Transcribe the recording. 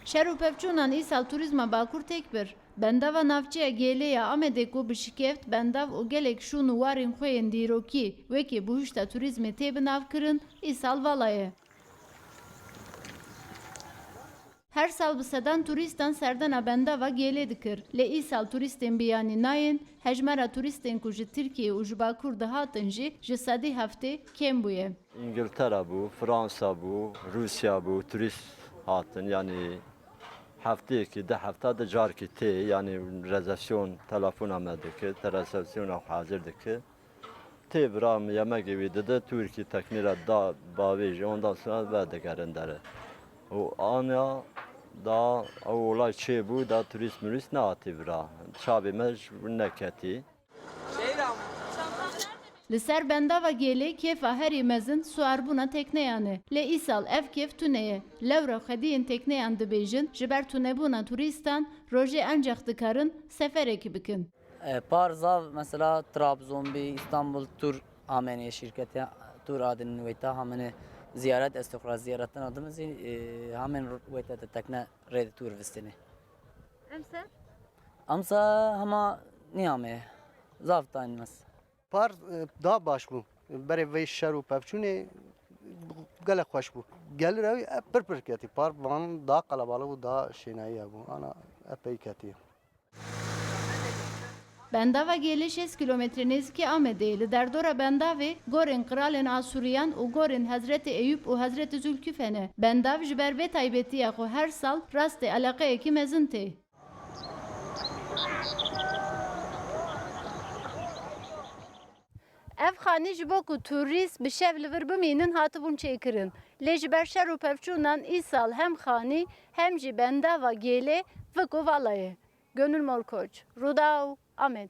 Şer û pevçûnan îsal turizma Bakur têk bir. Bendava navçeya Gêlêya Amedê ku bi şikeft bendav û gelek şûn û warên xwe yên dîrokî wekî bihuşta turizmê tê binavkirin, îsal vala ye. Her sal bi sedan turîstan serdana bendava Gêlê dikir. Lê îsal turîstên biyanî nayên, hejmera turîstên ku ji Tirkiye û ji Bakur dihatin jî ji sedî heftê kêm bûye. İngiltere bû, Fransa bû, Rusya bû, turist hatin yani hefteyekî de hefta de carkî tê yani rezervasyon telefona me dike, te rezervasyona hazır dike. Tê bira yemekê wî dide Türkiye teknîre da bavê jî ondan sonra ve digerin dere. û anya da ew olay çêbû da turîst murîst nehatî bira. Çavê me ji bin neketî. Li ser bendava Gêlê kêfa herî mezin suarbûna tekneyan e. Lê îsal ev kêf tune ye. Lewra xwediyên tekneyan dibêjin ji ber tunebûna turîstan rojê encex dikarin seferekî bikin. Parzav mesela Trabzon bir İstanbul tur amene şirketi tur adının veyta hamene ziyaret estofra ziyaretten adımız hemen veyta tekne red tur vistini. Emser? Amsa ama niyame zaftan mas. Par da baş bû. Berê vê şer û pevçûnê gelek xweş bû. Gelir ew pir pir ketî. Par van da qelebalîk û da şênayî hebû. Ana epey ketî. Bendava Gêlê 6 kilometre nêzîkî Amedê li derdora bendavê gorên Kralên Asûriyan û gorên Hezretê Eyûb û Hezretê Zülküf hene. Bendav ji ber vê taybetiya xwe her sal rastê eleqeyekî mezin tê. Ev xanî ji bo ku turîst bi şev li vir bimînin hatibûn çêkirin. Lê ji ber şer û pevçûnan îsal hem xanî hem jî bendava Gêlê veko vala ye. Gönül Morkoç, Rudaw, Amed.